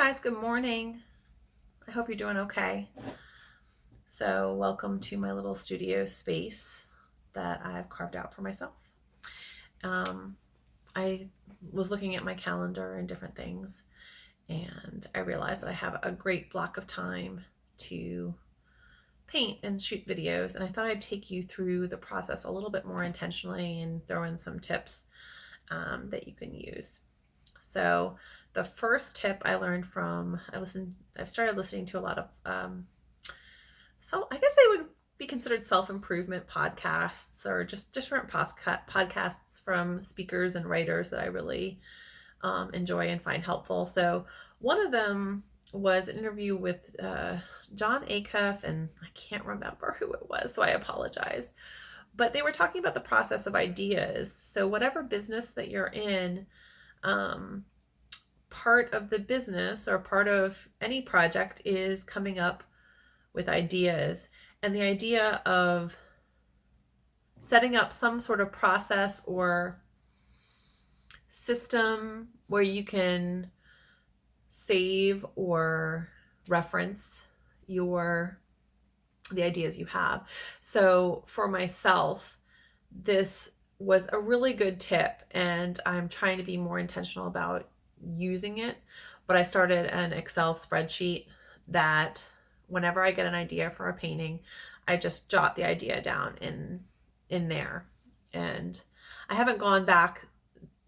guys, good morning. I hope you're doing okay. So, welcome to my little studio space that I've carved out for myself. I was looking at my calendar and different things, and I realized that I have a great block of time to paint and shoot videos, and I thought I'd take you through the process a little bit more intentionally and throw in some tips that you can use. So the first tip I learned from, I've started listening to a lot of, so I guess they would be considered self-improvement podcasts or just different podcasts from speakers and writers that I really enjoy and find helpful. So one of them was an interview with Jon Acuff, and I can't remember who it was, so I apologize. But they were talking about the process of ideas. So whatever business that you're in, part of the business or part of any project is coming up with ideas. And the idea of setting up some sort of process or system where you can save or reference the ideas you have. So for myself, this was a really good tip, and I'm trying to be more intentional about using it. But I started an Excel spreadsheet that whenever I get an idea for a painting, I just jot the idea down in there. And I haven't gone back.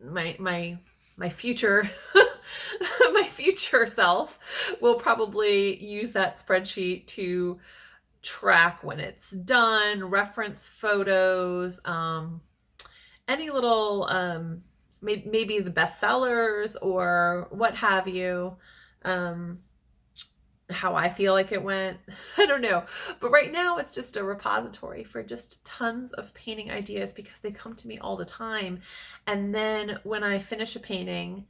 My future my future self will probably use that spreadsheet to track when it's done, reference photos, any little maybe the bestsellers or what have you, how I feel like it went. I don't know. But right now it's just a repository for just tons of painting ideas because they come to me all the time. And then when I finish a painting,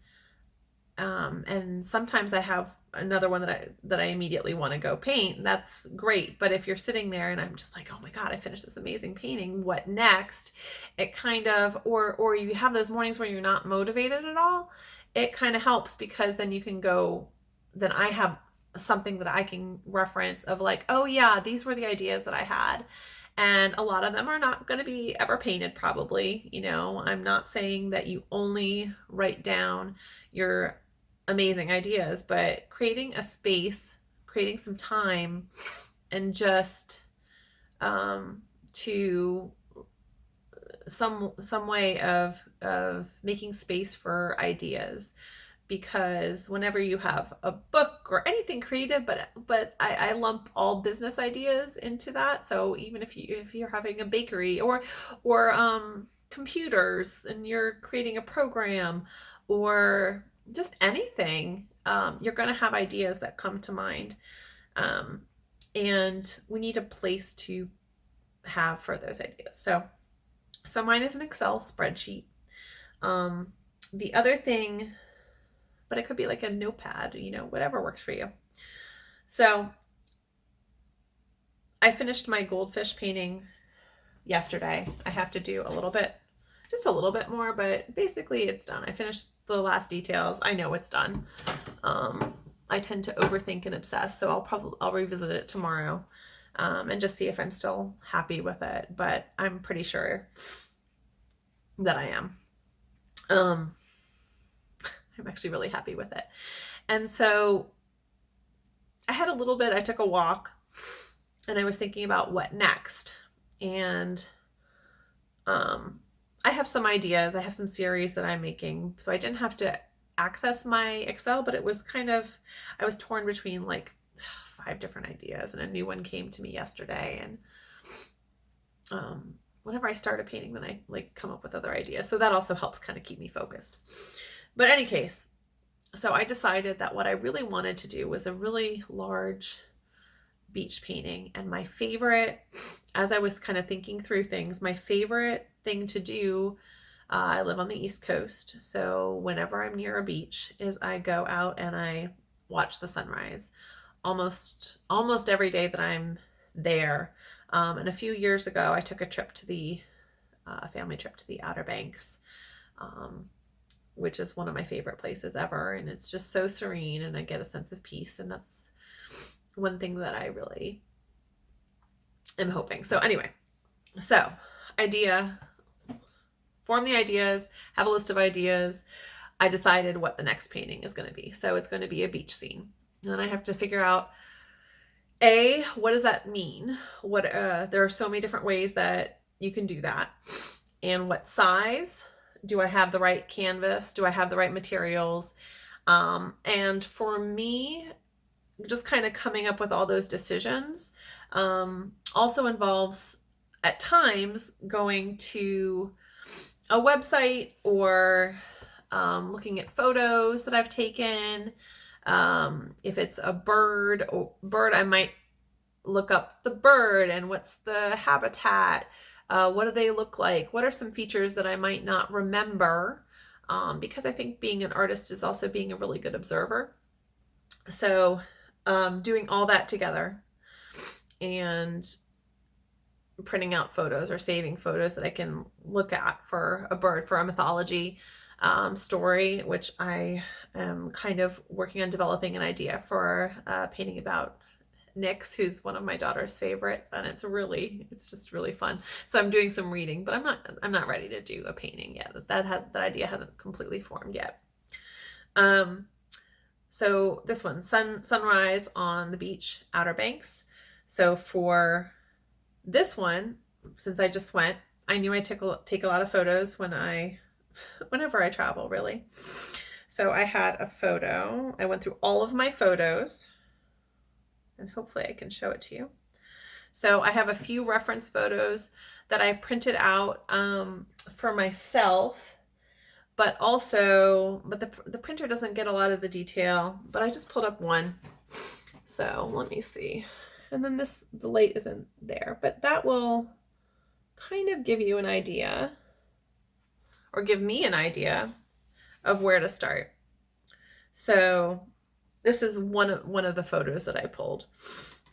and sometimes I have another one that I immediately want to go paint. That's great. But if you're sitting there and I'm just like, oh my God, I finished this amazing painting, what next? It kind of, or you have those mornings where you're not motivated at all. It kind of helps because then you can go, then I have something that I can reference of like, oh yeah, these were the ideas that I had. And a lot of them are not going to be ever painted, probably. I'm not saying that you only write down your amazing ideas, but creating a space, creating some time, and just to some way of making space for ideas. Because whenever you have a book or anything creative, but I lump all business ideas into that. So even if you're having a bakery or computers and you're creating a program or just anything, you're going to have ideas that come to mind, and we need a place to have for those ideas. So mine is an Excel spreadsheet. The other thing, but it could be like a notepad, whatever works for you. So I finished my goldfish painting yesterday. I have to do just a little bit more, but basically it's done. I finished the last details. I know it's done. I tend to overthink and obsess, so I'll revisit it tomorrow, and just see if I'm still happy with it. But I'm pretty sure that I am. I'm actually really happy with it. And so I took a walk and I was thinking about what next. And I have some ideas. I have some series that I'm making. So I didn't have to access my Excel, but it was I was torn between like 5 different ideas, and a new one came to me yesterday. And whenever I start a painting, then I like come up with other ideas. So that also helps kind of keep me focused. But in any case, so I decided that what I really wanted to do was a really large beach painting. And my favorite, as I was kind of thinking through things, my favorite thing to do, I live on the East Coast. So whenever I'm near a beach, is I go out and I watch the sunrise almost every day that I'm there. And a few years ago, I took a trip to a family trip to the Outer Banks. which is one of my favorite places ever. And it's just so serene, and I get a sense of peace. And that's one thing that I really am hoping. So anyway, so form the ideas, have a list of ideas. I decided what the next painting is going to be. So it's going to be a beach scene. And then I have to figure out, what does that mean? There are so many different ways that you can do that. And what size? Do I have the right canvas? Do I have the right materials? And for me, just kind of coming up with all those decisions also involves at times going to a website or looking at photos that I've taken. If it's a bird, I might look up the bird and what's the habitat. What do they look like? What are some features that I might not remember? Because I think being an artist is also being a really good observer. So doing all that together and printing out photos or saving photos that I can look at for a bird, for a mythology story, which I am kind of working on developing an idea for painting about Nyx, who's one of my daughter's favorites, and it's just really fun. So I'm doing some reading, but I'm not ready to do a painting yet. That idea hasn't completely formed yet. So this one, sunrise on the beach, Outer Banks. So for this one, since I just went, I knew I take a lot of photos whenever I travel, really. So I had a photo. I went through all of my photos, and hopefully I can show it to you. So I have a few reference photos that I printed out for myself, but the printer doesn't get a lot of the detail, but I just pulled up one. So let me see. And then the light isn't there, but that will kind of give you an idea, or give me an idea of where to start. So this is one of the photos that I pulled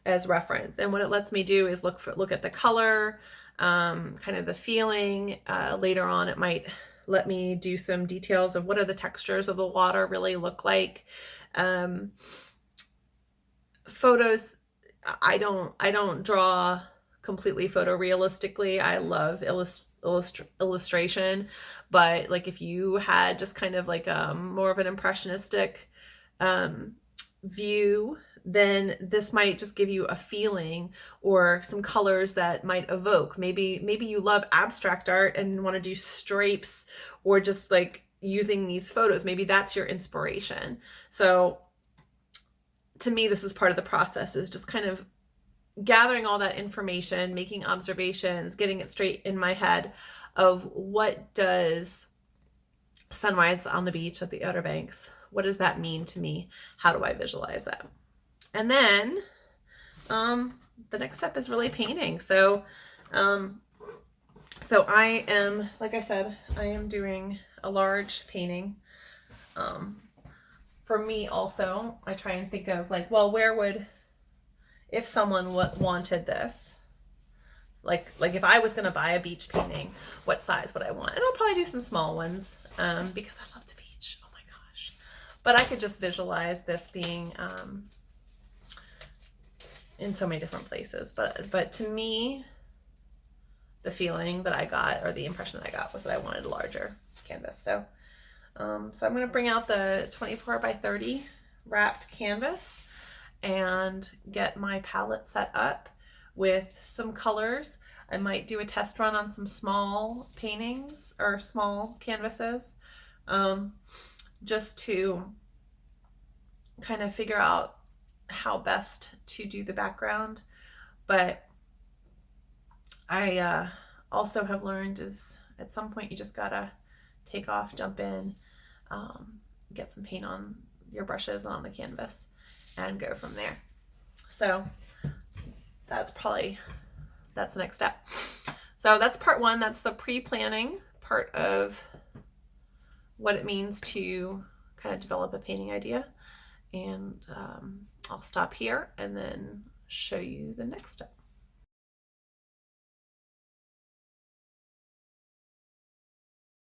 as reference. And what it lets me do is look at the color, kind of the feeling. Later on, it might let me do some details of what are the textures of the water really look like. Photos, I don't draw completely photorealistically. I love illustration, but like if you had just kind of like more of an impressionistic view, then this might just give you a feeling or some colors that might evoke. Maybe you love abstract art and want to do stripes, or just like using these photos. Maybe that's your inspiration. So to me, this is part of the process, is just kind of gathering all that information, making observations, getting it straight in my head of what does sunrise on the beach at the Outer Banks, what does that mean to me? How do I visualize that? And then the next step is really painting. So I am, like I said, I am doing a large painting. For me also, I try and think of like, well, if someone wanted this, like if I was going to buy a beach painting, what size would I want? And I'll probably do some small ones because I love the beach. Oh my gosh. But I could just visualize this being in so many different places. But to me, the feeling that I got, or the impression that I got, was that I wanted a larger canvas. So I'm going to bring out the 24 by 30 wrapped canvas and get my palette set up with some colors. I might do a test run on some small paintings or small canvases, just to kind of figure out how best to do the background. But I also have learned is at some point you just gotta take off, jump in, get some paint on your brushes and on the canvas, and go from there. So that's the next step. So that's part one. That's the pre-planning part of what it means to kind of develop a painting idea. And I'll stop here and then show you the next step.